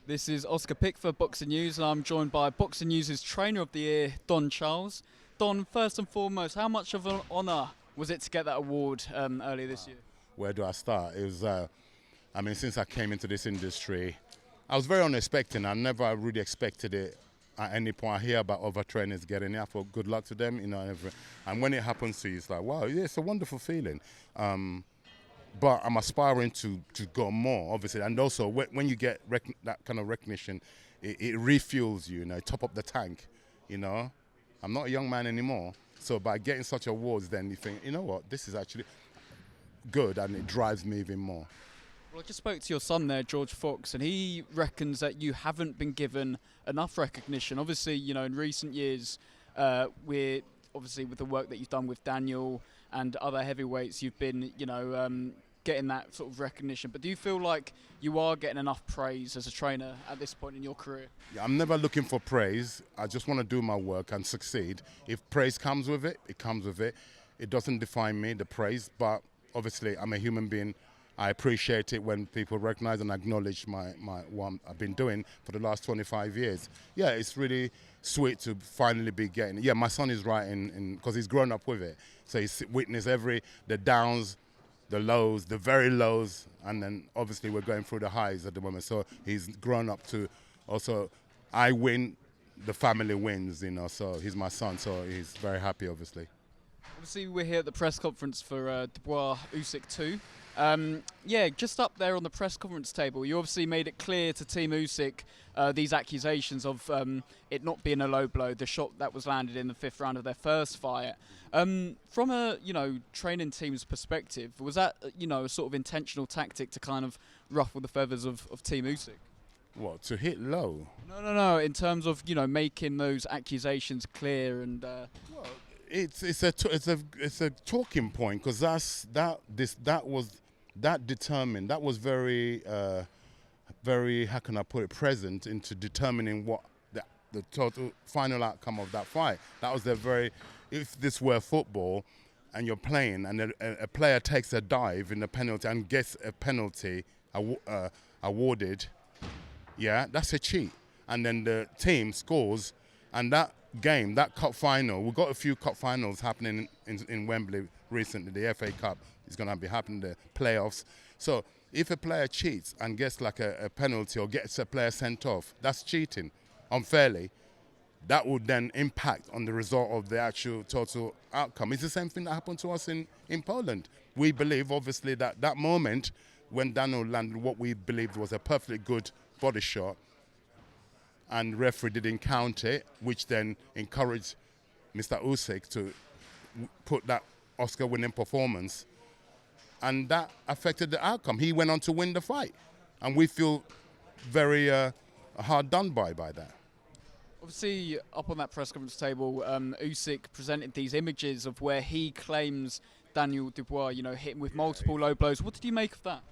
This is Oscar Pickford, Boxing News, and I'm joined by Boxing News' Trainer of the Year, Don Charles. Don, first and foremost, how much of an honour was it to get that award earlier this year? Where do I start? It was, since I came into this industry, I was very unexpected. I never really expected it at any point. I hear about other trainers getting it. I thought, good luck to them, and when it happens to you, it's like, wow, yeah, it's a wonderful feeling. But I'm aspiring to go more, obviously. And also, when you get that kind of recognition, it refuels you, top up the tank, I'm not a young man anymore. So by getting such awards, then you think, you know what, this is actually good, and it drives me even more. Well, I just spoke to your son there, George Fox, and he reckons that you haven't been given enough recognition. Obviously, in recent years, with the work that you've done with Daniel and other heavyweights, you've been, getting that sort of recognition. But do you feel like you are getting enough praise as a trainer at this point in your career? Yeah, I'm never looking for praise. I just want to do my work and succeed. If praise comes with it, it comes with it. It doesn't define me, the praise, but obviously I'm a human being. I appreciate it when people recognize and acknowledge my what I've been doing for the last 25 years. Yeah, it's really sweet to finally be getting it. Yeah, my son is right because he's grown up with it. So he's witnessed the downs, the lows, the very lows, and then obviously we're going through the highs at the moment. So he's grown up to also, I win, the family wins, so he's my son, so he's very happy, obviously. Obviously, we're here at the press conference for Dubois Usyk 2. Just up there on the press conference table, you obviously made it clear to Team Usyk these accusations of it not being a low blow, the shot that was landed in the 5th round of their first fight. From a training team's perspective, was that a sort of intentional tactic to kind of ruffle the feathers of Team Usyk? What, to hit low? No. In terms of making those accusations clear and. Well, it's a talking point, because that was very, how can I put it, present into determining what the total final outcome of that fight. That was if this were football and you're playing and a player takes a dive in the penalty and gets a penalty awarded, yeah, that's a cheat. And then the team scores, and that game, that cup final, we've got a few cup finals happening in Wembley recently. The FA Cup is going to be happening, the playoffs. So if a player cheats and gets like a penalty or gets a player sent off, that's cheating unfairly. That would then impact on the result of the actual total outcome. It's the same thing that happened to us in Poland. We believe, obviously, that moment when Daniel landed what we believed was a perfectly good body shot, and referee didn't count it, which then encouraged Mr. Usyk to put that Oscar-winning performance, and that affected the outcome. He went on to win the fight, and we feel very hard done by that. Obviously, up on that press conference table, Usyk presented these images of where he claims Daniel Dubois, hit him with multiple low blows. What did you make of that?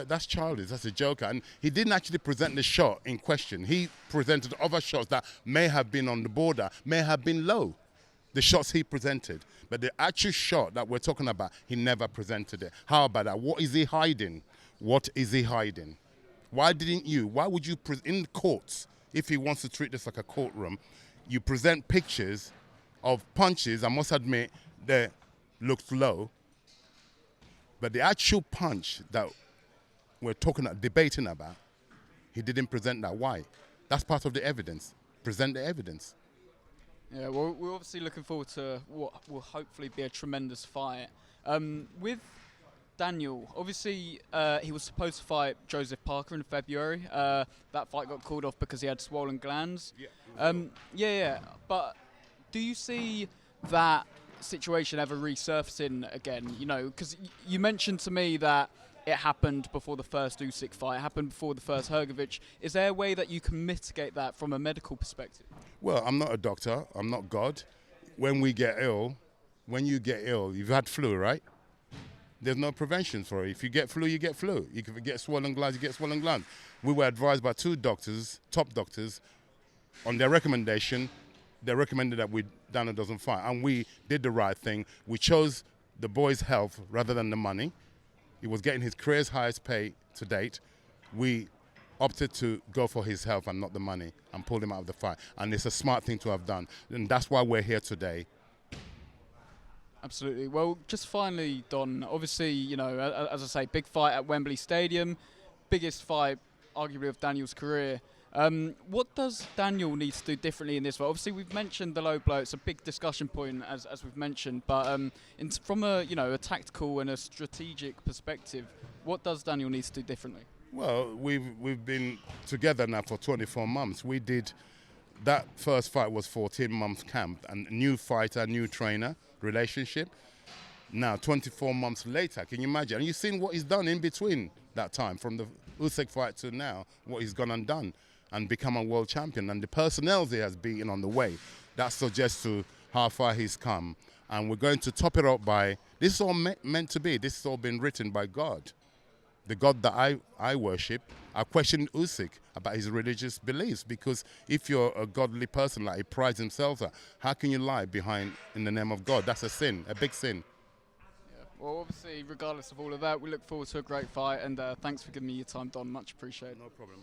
That's childish. That's a joker. And he didn't actually present the shot in question. He presented other shots that may have been on the border, may have been low, the shots he presented. But the actual shot that we're talking about, he never presented it. How about that? What is he hiding? What is he hiding? Why would you, in courts, if he wants to treat this like a courtroom, you present pictures of punches, I must admit, they looked low, but the actual punch that we're debating about, he didn't present that. Why? That's part of the evidence. Present the evidence. Yeah, well, we're obviously looking forward to what will hopefully be a tremendous fight. With Daniel, obviously he was supposed to fight Joseph Parker in February. That fight got called off because he had swollen glands. Yeah. But do you see that situation ever resurfacing again? Because you mentioned to me that it happened before the first Usyk fight, it happened before the first Hrgovic. Is there a way that you can mitigate that from a medical perspective? Well, I'm not a doctor, I'm not God. When you get ill, you've had flu, right? There's no prevention for it. If you get flu, you get flu. You can get swollen glands, you get swollen glands. We were advised by 2 doctors, top doctors, on their recommendation. They recommended that Daniel doesn't fight, and we did the right thing. We chose the boy's health rather than the money. He was getting his career's highest pay to date. We opted to go for his health and not the money and pulled him out of the fight. And it's a smart thing to have done. And that's why we're here today. Absolutely. Well, just finally, Don, obviously, as I say, big fight at Wembley Stadium, biggest fight, arguably, of Daniel's career. What does Daniel need to do differently in this fight? Obviously, we've mentioned the low blow. It's a big discussion point, as we've mentioned. But from a tactical and a strategic perspective, what does Daniel need to do differently? Well, we've been together now for 24 months. We did that first fight was 14 months camp, and new fighter, new trainer relationship. Now 24 months later, can you imagine? And you've seen what he's done in between that time, from the Usyk fight to now, what he's gone and done and become a world champion, and the personnel he has beaten on the way. That suggests to how far he's come. And we're going to top it up by, this is all meant to be, this has all been written by God. The God that I worship. I questioned Usyk about his religious beliefs, because if you're a godly person like he prides himself at, how can you lie behind in the name of God? That's a sin, a big sin. Yeah. Well, obviously, regardless of all of that, we look forward to a great fight, and thanks for giving me your time, Don. Much appreciated. No problem.